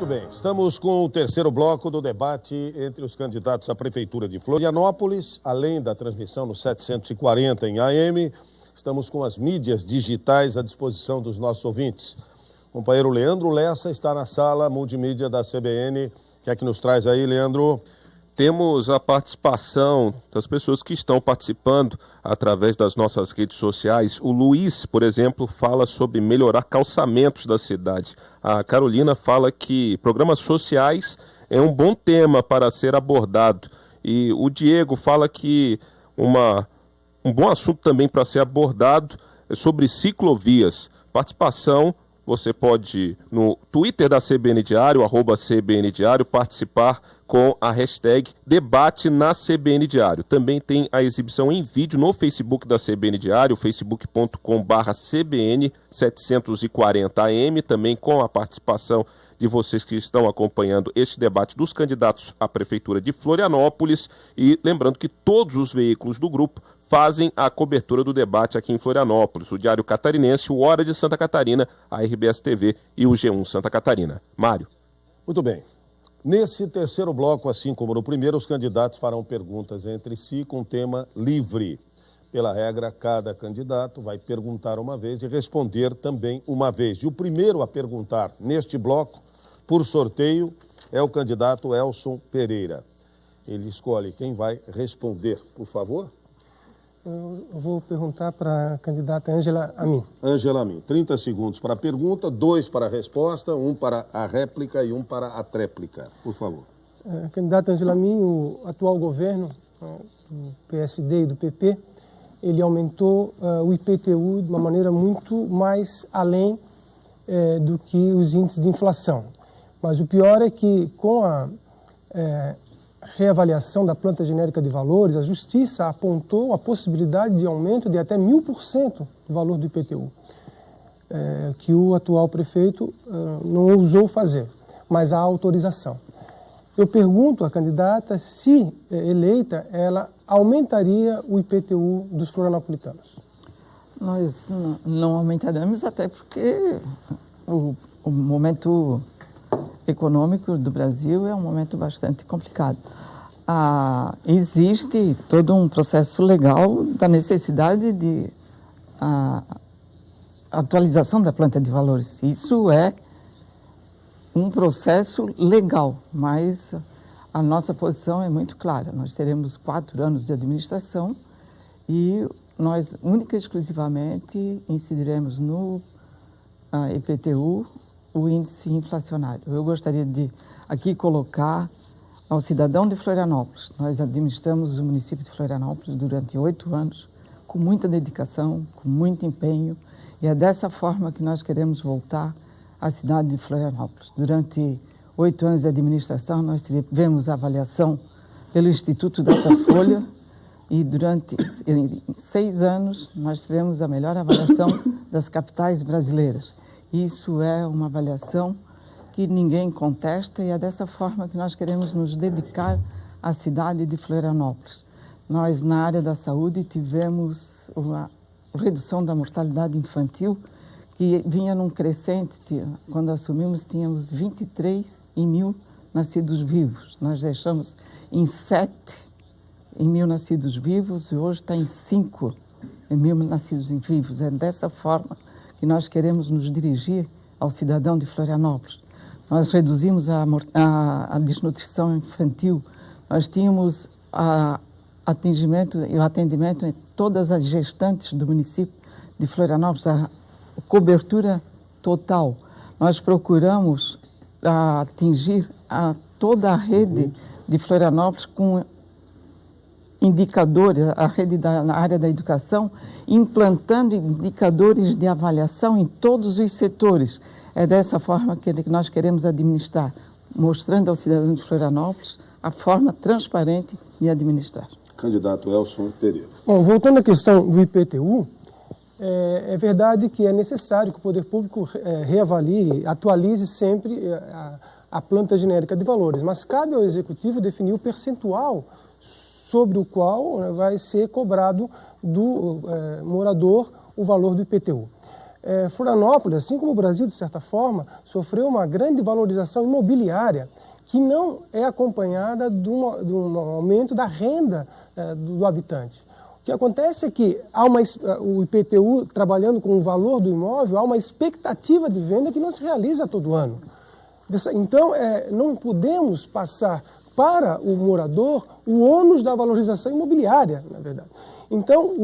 Muito bem, estamos com o terceiro bloco do debate entre os candidatos à Prefeitura de Florianópolis, além da transmissão no 740 em AM, estamos com as mídias digitais à disposição dos nossos ouvintes. O companheiro Leandro Lessa está na sala multimídia da CBN. O que é que nos traz aí, Leandro? Temos a participação das pessoas que estão participando através das nossas redes sociais. O Luiz, por exemplo, fala sobre melhorar calçamentos da cidade. A Carolina fala que programas sociais é um bom tema para ser abordado. E o Diego fala que um bom assunto também para ser abordado é sobre ciclovias. Participação, você pode no Twitter da CBN Diário, @CBN Diário, participar com a hashtag Debate na CBN Diário. Também tem a exibição em vídeo no Facebook da CBN Diário, facebook.com/CBN 740 AM, também com a participação de vocês que estão acompanhando este debate dos candidatos à Prefeitura de Florianópolis. E lembrando que todos os veículos do grupo fazem a cobertura do debate aqui em Florianópolis. O Diário Catarinense, o Hora de Santa Catarina, a RBS TV e o G1 Santa Catarina. Mário. Muito bem. Nesse terceiro bloco, assim como no primeiro, os candidatos farão perguntas entre si com tema livre. Pela regra, cada candidato vai perguntar uma vez e responder também uma vez. E o primeiro a perguntar neste bloco, por sorteio, é o candidato Elson Pereira. Ele escolhe quem vai responder, por favor. Eu vou perguntar para a candidata Ângela Amin. Ângela Amin, 30 segundos para a pergunta, 2 para a resposta, 1 para a réplica e 1 para a tréplica. Por favor. Candidata Ângela Amin, o atual governo do PSD e do PP, ele aumentou o IPTU de uma maneira muito mais além do que os índices de inflação. Mas o pior é que com a reavaliação da planta genérica de valores, a Justiça apontou a possibilidade de aumento de até 1000% do valor do IPTU, que o atual prefeito não ousou fazer, mas há autorização. Eu pergunto à candidata se eleita, ela aumentaria o IPTU dos florianopolitanos. Nós não aumentaremos, até porque o momento econômico do Brasil é um momento bastante complicado. Existe todo um processo legal da necessidade de atualização da planta de valores. Isso é um processo legal, mas a nossa posição é muito clara. Nós teremos 4 anos de administração e nós, única e exclusivamente, incidiremos no IPTU, o índice inflacionário. Eu gostaria de aqui colocar ao cidadão de Florianópolis. Nós administramos o município de Florianópolis durante 8 anos, com muita dedicação, com muito empenho, e é dessa forma que nós queremos voltar à cidade de Florianópolis. Durante 8 anos de administração, nós tivemos a avaliação pelo Instituto Datafolha, e durante 6 anos nós tivemos a melhor avaliação das capitais brasileiras. Isso é uma avaliação que ninguém contesta e é dessa forma que nós queremos nos dedicar à cidade de Florianópolis. Nós, na área da saúde, tivemos uma redução da mortalidade infantil que vinha num crescente. Quando assumimos, tínhamos 23 em 1000 nascidos vivos. Nós deixamos em 7 em 1000 nascidos vivos e hoje está em 5 em 1000 nascidos vivos. É dessa forma que nós queremos nos dirigir ao cidadão de Florianópolis. Nós reduzimos a desnutrição infantil, nós tínhamos o atendimento em todas as gestantes do município de Florianópolis, a cobertura total. Nós procuramos atingir toda a rede de Florianópolis com indicadores, a rede na área da educação, implantando indicadores de avaliação em todos os setores. É dessa forma que nós queremos administrar, mostrando ao cidadão de Florianópolis a forma transparente de administrar. Candidato Elson Pereira. Bom, voltando à questão do IPTU, é verdade que é necessário que o poder público reavalie, atualize sempre a planta genérica de valores, mas cabe ao Executivo definir o percentual sobre o qual vai ser cobrado do morador o valor do IPTU. Florianópolis, assim como o Brasil, de certa forma, sofreu uma grande valorização imobiliária que não é acompanhada de um aumento da renda do habitante. O que acontece é que o IPTU, trabalhando com o valor do imóvel, há uma expectativa de venda que não se realiza todo ano. Então, não podemos passar para o morador o ônus da valorização imobiliária, na verdade. Então,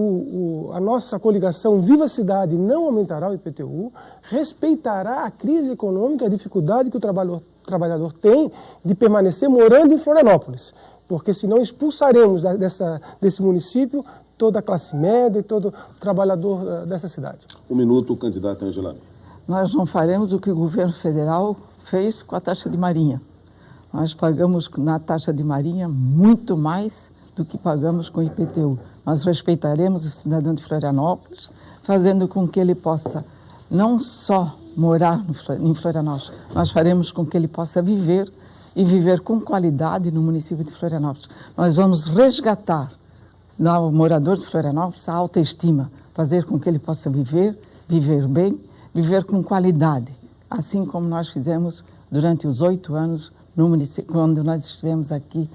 a nossa coligação Viva Cidade não aumentará o IPTU, respeitará a crise econômica, a dificuldade que o trabalhador tem de permanecer morando em Florianópolis, porque senão expulsaremos desse município toda a classe média e todo trabalhador dessa cidade. Um minuto, o candidato Ângela. Nós não faremos o que o governo federal fez com a taxa de marinha. Nós pagamos na taxa de marinha muito mais do que pagamos com o IPTU. Nós respeitaremos o cidadão de Florianópolis, fazendo com que ele possa não só morar em Florianópolis, nós faremos com que ele possa viver e viver com qualidade no município de Florianópolis. Nós vamos resgatar no morador de Florianópolis a autoestima, fazer com que ele possa viver bem, viver com qualidade, assim como nós fizemos durante os 8 anos no município, quando nós estivemos aqui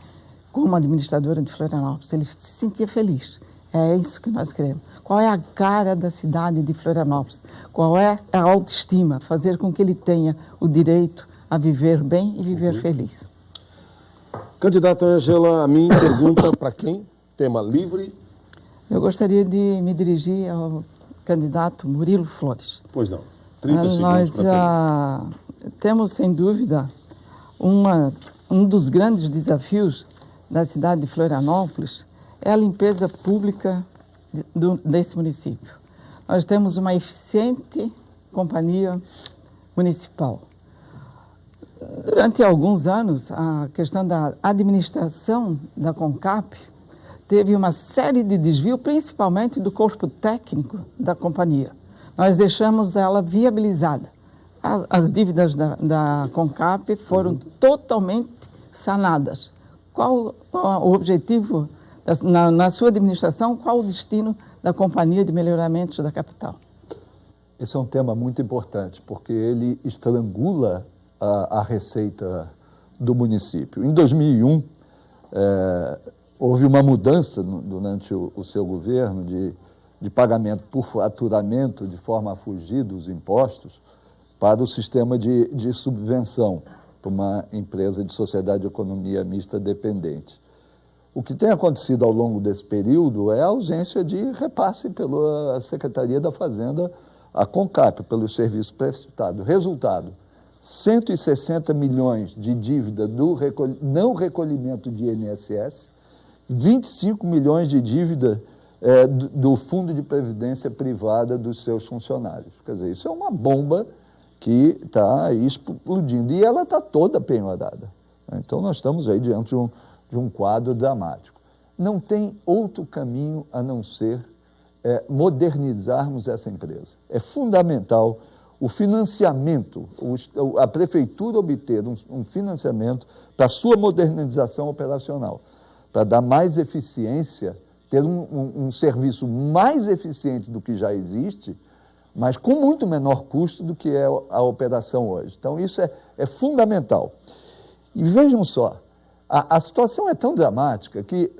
como administradora de Florianópolis. Ele se sentia feliz. É isso que nós queremos. Qual é a cara da cidade de Florianópolis? Qual é a autoestima? Fazer com que ele tenha o direito a viver bem e viver feliz. Candidata Ângela, a minha pergunta para quem? Tema livre. Eu gostaria de me dirigir ao candidato Murilo Flores. Pois não. 30 segundos Nós para temos, sem dúvida, um dos grandes desafios da cidade de Florianópolis é a limpeza pública desse município. Nós temos uma eficiente companhia municipal. Durante alguns anos, a questão da administração da CONCAP teve uma série de desvios, principalmente do corpo técnico da companhia. Nós deixamos ela viabilizada. As dívidas da CONCAP foram totalmente sanadas. Qual o objetivo, na sua administração, qual o destino da Companhia de Melhoramentos da capital? Esse é um tema muito importante, porque ele estrangula a receita do município. Em 2001, houve uma mudança durante o seu governo de pagamento por faturamento, de forma a fugir dos impostos, para o sistema de subvenção para uma empresa de sociedade de economia mista dependente. O que tem acontecido ao longo desse período é a ausência de repasse pela Secretaria da Fazenda, a CONCAP, pelos serviços prestados. Resultado, 160 milhões de dívida do não recolhimento de INSS, 25 milhões de dívida do Fundo de Previdência Privada dos seus funcionários. Quer dizer, isso é uma bomba que está aí explodindo, e ela está toda penhorada. Então, nós estamos aí diante de um quadro dramático. Não tem outro caminho a não ser modernizarmos essa empresa. É fundamental o financiamento, a prefeitura obter um financiamento para a sua modernização operacional, para dar mais eficiência, ter um serviço mais eficiente do que já existe, mas com muito menor custo do que é a operação hoje. Então, isso é fundamental. E vejam só, a situação é tão dramática que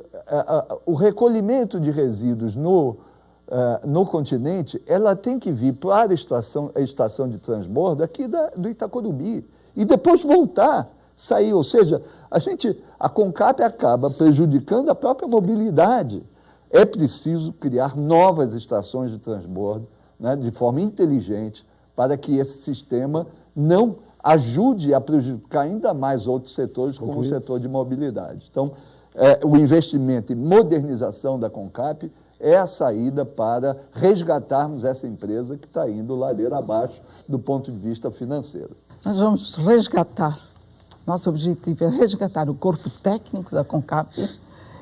o recolhimento de resíduos no continente, ela tem que vir para a estação de transbordo aqui do Itacorubi e depois voltar, sair. Ou seja, a CONCAP acaba prejudicando a própria mobilidade. É preciso criar novas estações de transbordo, né, de forma inteligente, para que esse sistema não ajude a prejudicar ainda mais outros setores, como o setor de mobilidade. Então, o investimento em modernização da CONCAP é a saída para resgatarmos essa empresa que está indo ladeira abaixo do ponto de vista financeiro. Nós vamos resgatar, nosso objetivo é resgatar o corpo técnico da CONCAP.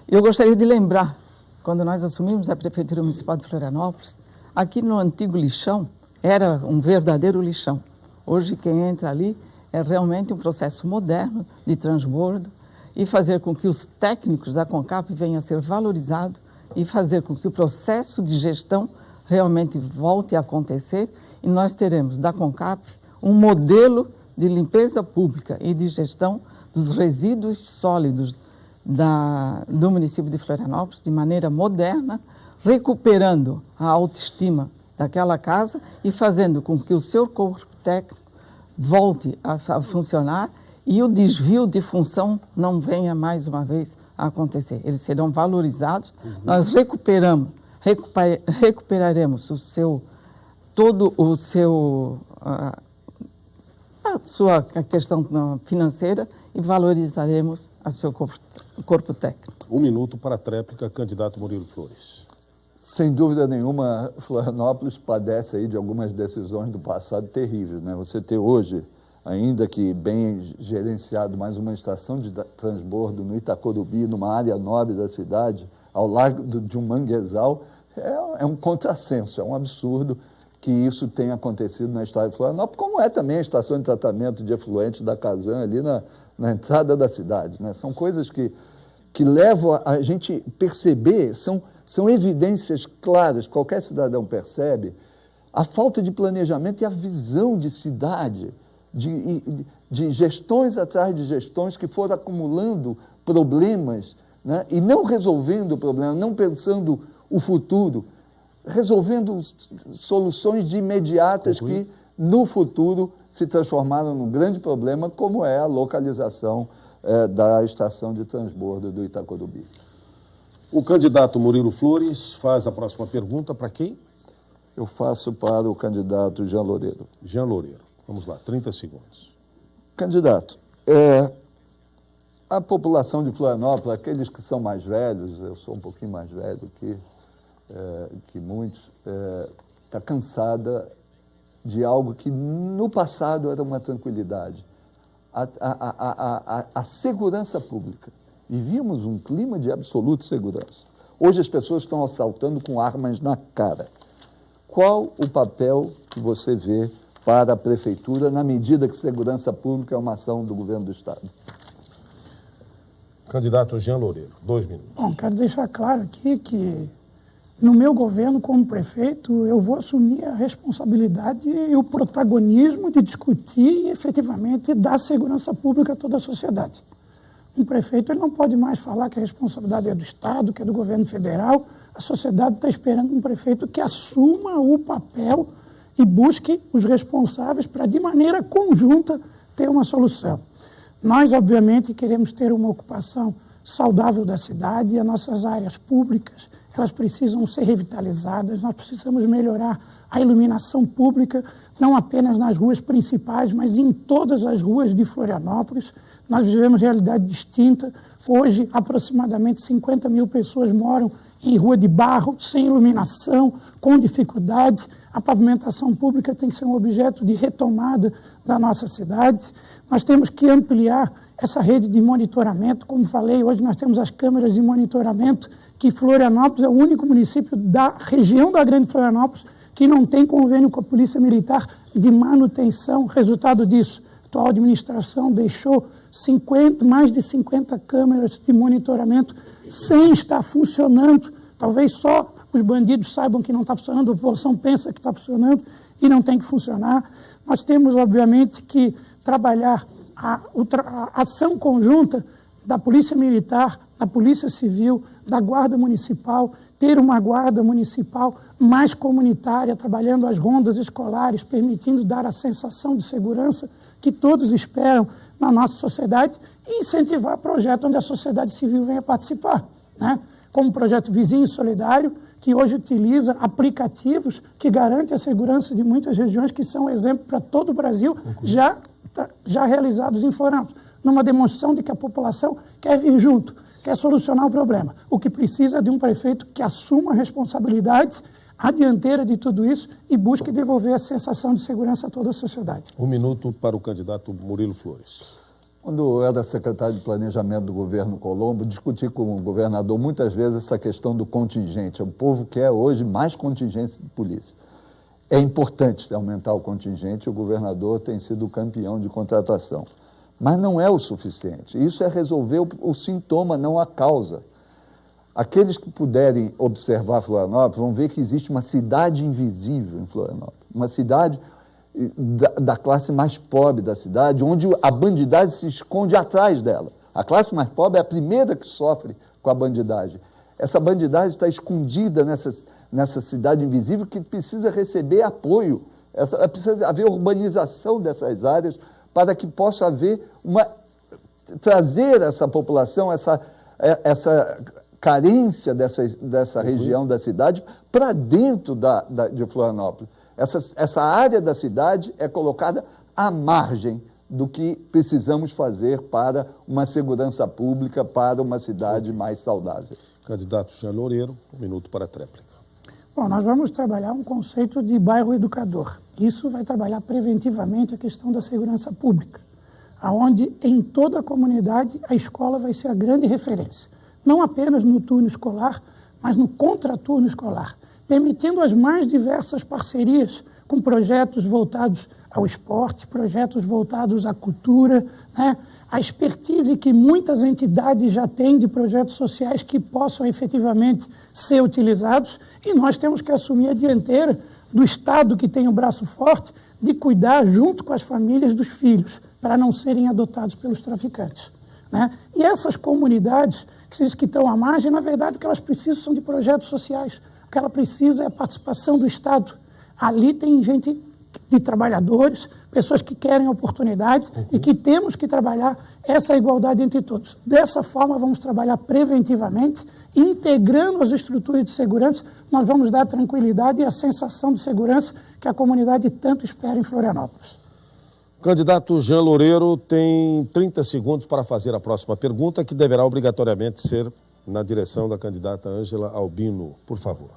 Eu gostaria de lembrar, quando nós assumimos a Prefeitura Municipal de Florianópolis, aqui no antigo lixão, era um verdadeiro lixão. Hoje, quem entra ali é realmente um processo moderno de transbordo e fazer com que os técnicos da CONCAP venham a ser valorizados e fazer com que o processo de gestão realmente volte a acontecer e nós teremos da CONCAP um modelo de limpeza pública e de gestão dos resíduos sólidos do município de Florianópolis de maneira moderna, recuperando a autoestima daquela casa e fazendo com que o seu corpo técnico volte a funcionar e o desvio de função não venha mais uma vez a acontecer. Eles serão valorizados, nós recuperaremos a sua questão financeira e valorizaremos o seu corpo técnico. 1 minuto para a tréplica, candidato Murilo Flores. Sem dúvida nenhuma, Florianópolis padece aí de algumas decisões do passado terríveis, né? Você ter hoje, ainda que bem gerenciado, mais uma estação de transbordo no Itacorubi, numa área nobre da cidade, ao largo de um manguezal, é um contrassenso, é um absurdo que isso tenha acontecido na história de Florianópolis, como é também a estação de tratamento de efluentes da Casan ali na entrada da cidade, né? São coisas que levam a gente perceber, são evidências claras, qualquer cidadão percebe, a falta de planejamento e a visão de cidade, de gestões atrás de gestões que foram acumulando problemas, né? E não resolvendo o problema, não pensando o futuro, resolvendo soluções de imediatas que, no futuro, se transformaram num grande problema, como é a localização da estação de transbordo do Itacorubi. O candidato Murilo Flores faz a próxima pergunta para quem? Eu faço para o candidato Jean Loureiro. Jean Loureiro. Vamos lá, 30 segundos. Candidato, a população de Florianópolis, aqueles que são mais velhos, eu sou um pouquinho mais velho que muitos, está cansada de algo que no passado era uma tranquilidade. A segurança pública. Vivíamos um clima de absoluta segurança. Hoje as pessoas estão assaltando com armas na cara. Qual o papel que você vê para a Prefeitura, na medida que segurança pública é uma ação do governo do Estado? Candidato Jean Loureiro, 2 minutos. Bom, quero deixar claro aqui que no meu governo, como prefeito, eu vou assumir a responsabilidade e o protagonismo de discutir e efetivamente dar segurança pública a toda a sociedade. Um prefeito ele não pode mais falar que a responsabilidade é do Estado, que é do governo federal. A sociedade está esperando um prefeito que assuma o papel e busque os responsáveis para, de maneira conjunta, ter uma solução. Nós, obviamente, queremos ter uma ocupação saudável da cidade e as nossas áreas públicas, elas precisam ser revitalizadas, nós precisamos melhorar a iluminação pública, não apenas nas ruas principais, mas em todas as ruas de Florianópolis. Nós vivemos realidade distinta. Hoje, aproximadamente 50 mil pessoas moram em rua de barro, sem iluminação, com dificuldade. A pavimentação pública tem que ser um objeto de retomada da nossa cidade. Nós temos que ampliar essa rede de monitoramento. Como falei, hoje nós temos as câmeras de monitoramento, que Florianópolis é o único município da região da Grande Florianópolis que não tem convênio com a Polícia Militar de manutenção. Resultado disso, a atual administração deixou mais de 50 câmeras de monitoramento sem estar funcionando. Talvez só os bandidos saibam que não está funcionando, a população pensa que está funcionando e não tem que funcionar. Nós temos, obviamente, que trabalhar a ação conjunta da Polícia Militar, da Polícia Civil, da Guarda Municipal, ter uma Guarda Municipal mais comunitária, trabalhando as rondas escolares, permitindo dar a sensação de segurança que todos esperam na nossa sociedade e incentivar projetos onde a sociedade civil venha participar, né? Como o projeto Vizinho Solidário, que hoje utiliza aplicativos que garantem a segurança de muitas regiões, que são exemplo para todo o Brasil, já realizados em Florianópolis, numa demonstração de que a população quer vir junto, quer solucionar o problema. O que precisa é de um prefeito que assuma a responsabilidade, a dianteira de tudo isso e busque devolver a sensação de segurança a toda a sociedade. 1 minuto para o candidato Murilo Flores. Quando eu era secretário de Planejamento do governo Colombo, discuti com o governador muitas vezes essa questão do contingente. O povo quer hoje mais contingência de polícia. É importante aumentar o contingente, o governador tem sido o campeão de contratação. Mas não é o suficiente. Isso é resolver o sintoma, não a causa. Aqueles que puderem observar Florianópolis vão ver que existe uma cidade invisível em Florianópolis, uma cidade da classe mais pobre da cidade, onde a bandidagem se esconde atrás dela. A classe mais pobre é a primeira que sofre com a bandidagem. Essa bandidagem está escondida nessa cidade invisível que precisa receber apoio. Precisa haver urbanização dessas áreas para que possa haver trazer essa população, essa carência dessa região da cidade para dentro de Florianópolis. Essa área da cidade é colocada à margem do que precisamos fazer para uma segurança pública, para uma cidade mais saudável. Candidato Jean Loureiro, 1 minuto para a tréplica. Bom, nós vamos trabalhar um conceito de bairro educador. Isso vai trabalhar preventivamente a questão da segurança pública, aonde em toda a comunidade a escola vai ser a grande referência. Não apenas no turno escolar, mas no contraturno escolar, permitindo as mais diversas parcerias com projetos voltados ao esporte, projetos voltados à cultura, né? A expertise que muitas entidades já têm de projetos sociais que possam efetivamente ser utilizados, e nós temos que assumir a dianteira do Estado, que tem o braço forte, de cuidar junto com as famílias dos filhos, para não serem adotados pelos traficantes, né? E essas comunidades que estão à margem, na verdade, o que elas precisam são de projetos sociais. O que ela precisa é a participação do Estado. Ali tem gente de trabalhadores, pessoas que querem oportunidade e que temos que trabalhar essa igualdade entre todos. Dessa forma, vamos trabalhar preventivamente, integrando as estruturas de segurança, nós vamos dar tranquilidade e a sensação de segurança que a comunidade tanto espera em Florianópolis. Candidato Jean Loureiro tem 30 segundos para fazer a próxima pergunta, que deverá obrigatoriamente ser na direção da candidata Ângela Albino. Por favor.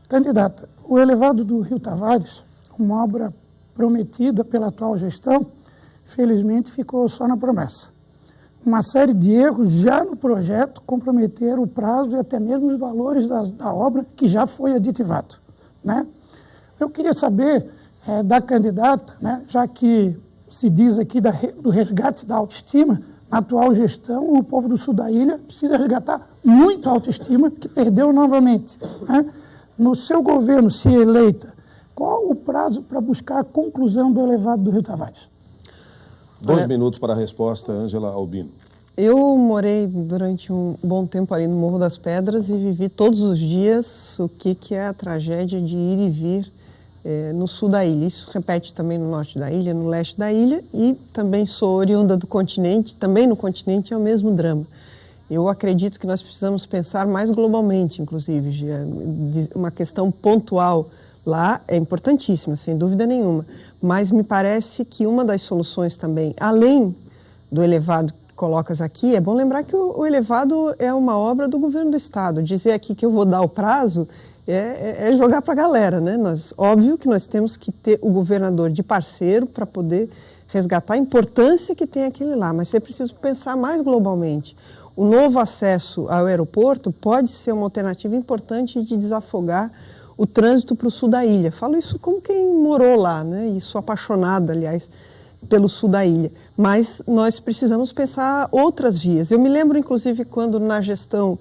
Candidata, o elevado do Rio Tavares, uma obra prometida pela atual gestão, felizmente ficou só na promessa. Uma série de erros já no projeto comprometeram o prazo e até mesmo os valores da obra que já foi aditivado, né? Eu queria saber da candidata, né, já que se diz aqui do resgate da autoestima, na atual gestão, o povo do sul da ilha precisa resgatar muito a autoestima, que perdeu novamente, né? No seu governo, se eleita, qual o prazo para buscar a conclusão do elevado do Rio Tavares? 2 minutos para a resposta, Ângela Albino. Eu morei durante um bom tempo ali no Morro das Pedras e vivi todos os dias o que é a tragédia de ir e vir no sul da ilha. Isso repete também no norte da ilha, no leste da ilha, e também sou oriunda do continente, também no continente é o mesmo drama. Eu acredito que nós precisamos pensar mais globalmente, inclusive, uma questão pontual lá é importantíssima, sem dúvida nenhuma, mas me parece que uma das soluções também, além do elevado que colocas aqui, é bom lembrar que o elevado é uma obra do governo do estado. Dizer aqui que eu vou dar o prazo é jogar para a galera, né? Óbvio que nós temos que ter o governador de parceiro para poder resgatar a importância que tem aquele lá, mas é preciso pensar mais globalmente. O novo acesso ao aeroporto pode ser uma alternativa importante de desafogar o trânsito para o sul da ilha. Falo isso como quem morou lá, né? E sou apaixonada, aliás, pelo sul da ilha. Mas nós precisamos pensar outras vias. Eu me lembro, inclusive, quando na gestão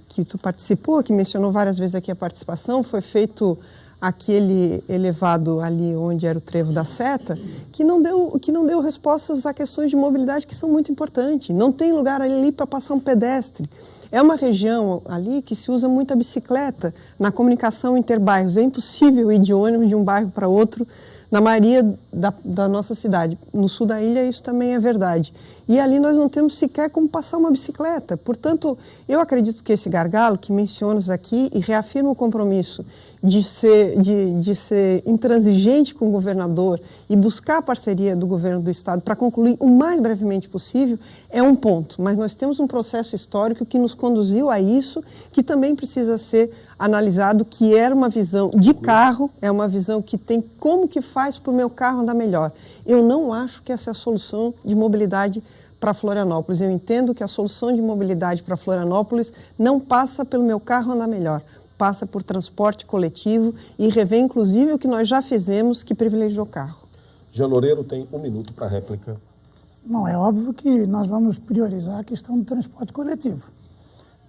que tu participou, que mencionou várias vezes aqui a participação, foi feito aquele elevado ali onde era o Trevo da Seta, que não deu respostas a questões de mobilidade que são muito importantes. Não tem lugar ali para passar um pedestre. É uma região ali que se usa muito a bicicleta na comunicação interbairros. É impossível ir de ônibus de um bairro para outro na maioria da nossa cidade. No sul da ilha isso também é verdade. E ali nós não temos sequer como passar uma bicicleta. Portanto, eu acredito que esse gargalo que mencionas aqui e reafirma o compromisso de ser intransigente com o governador e buscar a parceria do governo do estado para concluir o mais brevemente possível é um ponto. Mas nós temos um processo histórico que nos conduziu a isso, que também precisa ser analisado, que era uma visão de carro, é uma visão que tem como que faz para o meu carro andar melhor. Eu não acho que essa é a solução de mobilidade para Florianópolis. Eu entendo que a solução de mobilidade para Florianópolis não passa pelo meu carro andar melhor, passa por transporte coletivo e rever, inclusive, o que nós já fizemos, que privilegiou o carro. Jean Loureiro tem 1 minuto para a réplica. Não, é óbvio que nós vamos priorizar a questão do transporte coletivo.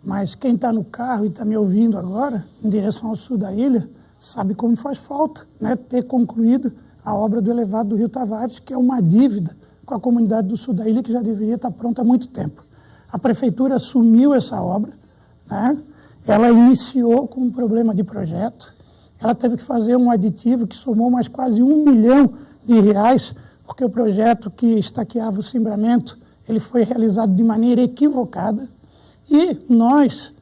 mas quem está no carro e está me ouvindo agora, em direção ao sul da ilha, sabe como faz falta, né, ter concluído a obra do elevado do Rio Tavares, que é uma dívida com a comunidade do sul da ilha que já deveria estar pronta há muito tempo. A prefeitura assumiu essa obra, né, ela iniciou com um problema de projeto, ela teve que fazer um aditivo que somou mais quase R$1 milhão, porque o projeto que estaqueava o cimbramento, ele foi realizado de maneira equivocada, e nós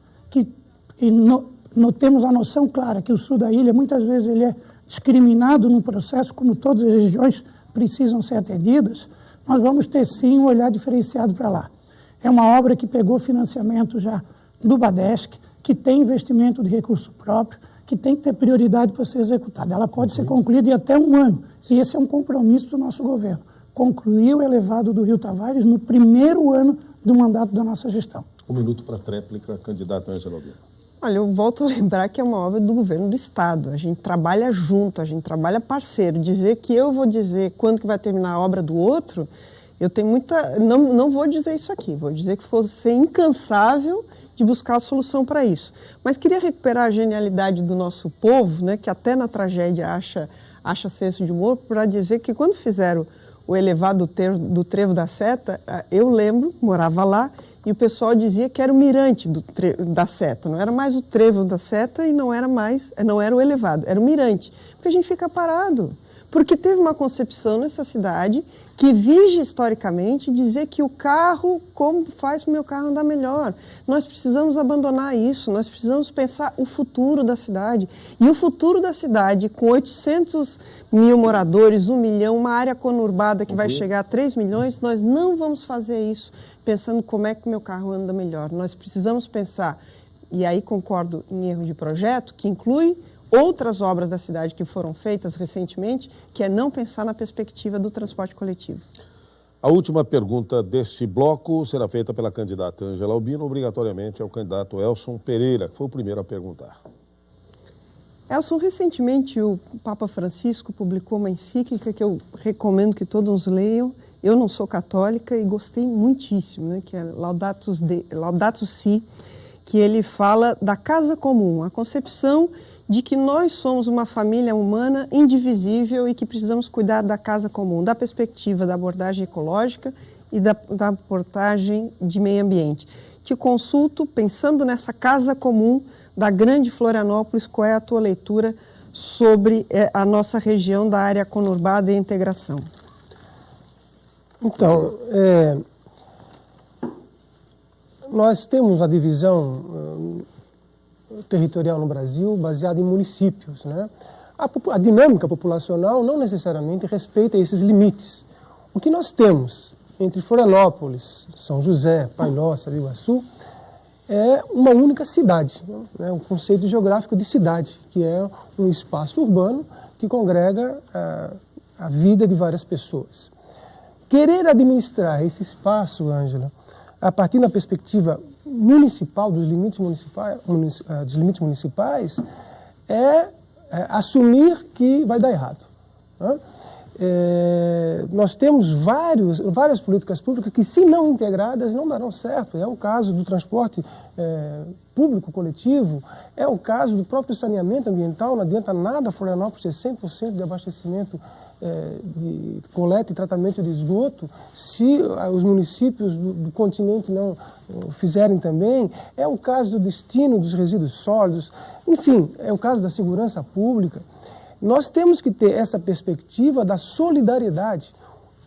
temos a noção clara que o sul da ilha, muitas vezes, ele é discriminado no processo, como todas as regiões precisam ser atendidas, nós vamos ter sim um olhar diferenciado para lá. É uma obra que pegou financiamento já do Badesc, que tem investimento de recurso próprio, que tem que ter prioridade para ser executada. Ela pode ser concluída em até 1 ano, e esse é um compromisso do nosso governo. Concluir o elevado do Rio Tavares no primeiro ano do mandato da nossa gestão. 1 minuto para a tréplica, candidata Ângela Albino. Olha, eu volto a lembrar que é uma obra do governo do Estado. A gente trabalha junto, a gente trabalha parceiro. Dizer que eu vou dizer quando que vai terminar a obra do outro, eu tenho muita... Não vou dizer isso aqui, vou dizer que vou ser incansável de buscar a solução para isso. Mas queria recuperar a genialidade do nosso povo, né, que até na tragédia acha senso de humor, para dizer que quando fizeram o elevado do Trevo da Seta, eu lembro, morava lá, e o pessoal dizia que era o mirante da Seta, não era mais o Trevo da Seta e não era o elevado, era o mirante, porque a gente fica parado, porque teve uma concepção nessa cidade que vige historicamente dizer que o carro, como faz o meu carro andar melhor. Nós precisamos abandonar isso, nós precisamos pensar o futuro da cidade. E o futuro da cidade, com 800 mil moradores, 1 milhão, uma área conurbada que vai chegar a 3 milhões, nós não vamos fazer isso pensando como é que o meu carro anda melhor. Nós precisamos pensar, e aí concordo em erro de projeto, que inclui outras obras da cidade que foram feitas recentemente, que é não pensar na perspectiva do transporte coletivo. A última pergunta deste bloco será feita pela candidata Ângela Albino, obrigatoriamente ao candidato Elson Pereira, que foi o primeiro a perguntar. Elson, recentemente o Papa Francisco publicou uma encíclica que eu recomendo que todos leiam. Eu não sou católica e gostei muitíssimo, né, que é Laudato Si, que ele fala da casa comum, a concepção de que nós somos uma família humana indivisível e que precisamos cuidar da casa comum, da perspectiva da abordagem ecológica e da abordagem de meio ambiente. Te consulto, pensando nessa casa comum da grande Florianópolis, qual é a tua leitura sobre a nossa região da área conurbada e integração? Então, nós temos a divisão territorial no Brasil baseada em municípios, né? A dinâmica populacional não necessariamente respeita esses limites. O que nós temos entre Florianópolis, São José, Pailós, Sabiguaçu, é uma única cidade, né? Um conceito geográfico de cidade, que é um espaço urbano que congrega a vida de várias pessoas. Querer administrar esse espaço, Ângela, a partir da perspectiva municipal, dos limites municipais, é assumir que vai dar errado, né? Nós temos várias políticas públicas que, se não integradas, não darão certo. É o caso do transporte público coletivo, é o caso do próprio saneamento ambiental. Não adianta nada Florianópolis ter 100% de abastecimento de coleta e tratamento de esgoto se os municípios do continente não fizerem também. É o caso do destino dos resíduos sólidos, enfim, é o caso da segurança pública. Nós temos que ter essa perspectiva da solidariedade.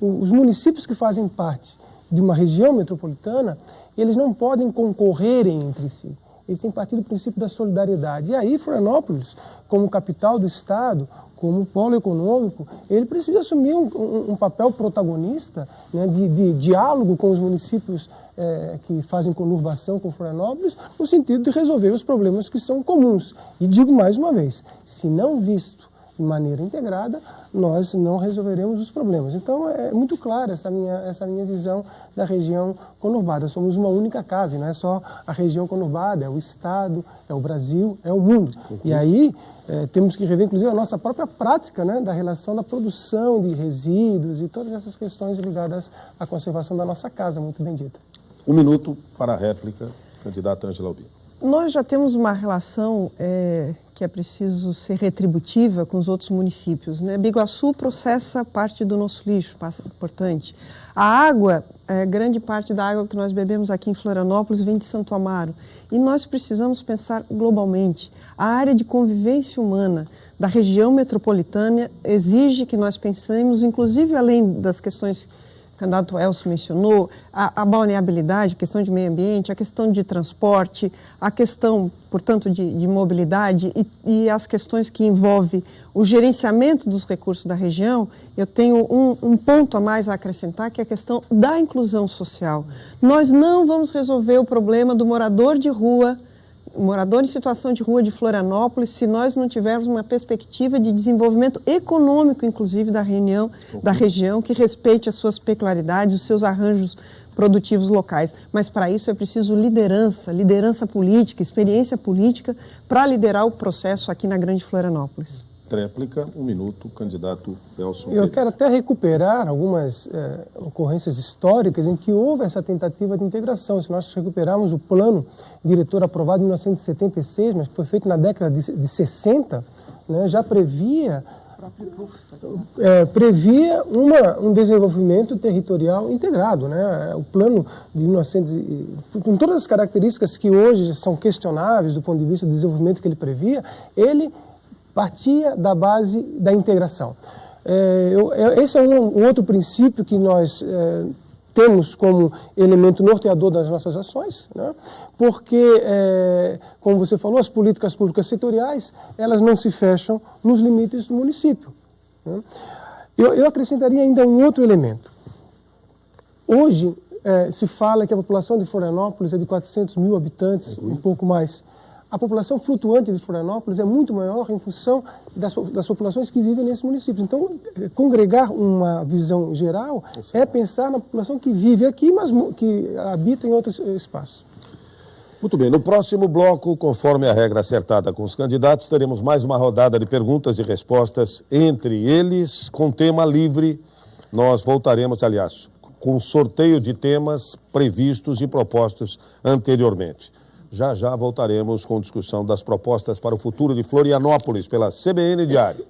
Os municípios que fazem parte de uma região metropolitana, eles não podem concorrerem entre si. Eles têm que partir do princípio da solidariedade. E aí, Florianópolis, como capital do Estado, como polo econômico, ele precisa assumir um papel protagonista, né, de diálogo com os municípios que fazem conurbação com Florianópolis, no sentido de resolver os problemas que são comuns. E digo mais uma vez, se não visto de maneira integrada, nós não resolveremos os problemas. Então, é muito clara essa minha visão da região conurbada. Somos uma única casa, e não é só a região conurbada, é o Estado, é o Brasil, é o mundo. E aí, temos que rever, inclusive, a nossa própria prática, né, da relação da produção de resíduos e todas essas questões ligadas à conservação da nossa casa, muito bem dita. 1 minuto para a réplica, Candidata Ângela Albino. Nós já temos uma relação que é preciso ser retributiva com os outros municípios, né? Biguaçu processa parte do nosso lixo, importante. A água, grande parte da água que nós bebemos aqui em Florianópolis vem de Santo Amaro. E nós precisamos pensar globalmente. A área de convivência humana da região metropolitana exige que nós pensemos, inclusive além das questões que o candidato Elcio mencionou, a balneabilidade, a questão de meio ambiente, a questão de transporte, a questão, portanto, de mobilidade e as questões que envolvem o gerenciamento dos recursos da região. Eu tenho um ponto a mais a acrescentar, que é a questão da inclusão social. Nós não vamos resolver o problema do morador de rua, morador em situação de rua de Florianópolis, se nós não tivermos uma perspectiva de desenvolvimento econômico, inclusive, da região, que respeite as suas peculiaridades, os seus arranjos produtivos locais. Mas, para isso, é preciso liderança política, experiência política, para liderar o processo aqui na Grande Florianópolis. Tréplica, 1 minuto, candidato Elcio. Eu quero até recuperar algumas ocorrências históricas em que houve essa tentativa de integração. Se nós recuperarmos o plano diretor aprovado em 1976, mas que foi feito na década de 60, né, já previa um desenvolvimento territorial integrado, né? O plano de 1900, com todas as características que hoje são questionáveis do ponto de vista do desenvolvimento que ele previa, ele partia da base da integração. Esse é um outro princípio que nós temos como elemento norteador das nossas ações, né? Porque, como você falou, as políticas públicas setoriais, elas não se fecham nos limites do município, né? Eu acrescentaria ainda um outro elemento. Hoje, se fala que a população de Florianópolis é de 400 mil habitantes, um pouco mais. A população flutuante de Florianópolis é muito maior em função das populações que vivem nesse município. Então, congregar uma visão geral é pensar na população que vive aqui, mas que habita em outros espaços. Muito bem, no próximo bloco, conforme a regra acertada com os candidatos, teremos mais uma rodada de perguntas e respostas entre eles, com tema livre. Nós voltaremos, aliás, com sorteio de temas previstos e propostos anteriormente. Já voltaremos com discussão das propostas para o futuro de Florianópolis pela CBN Diário.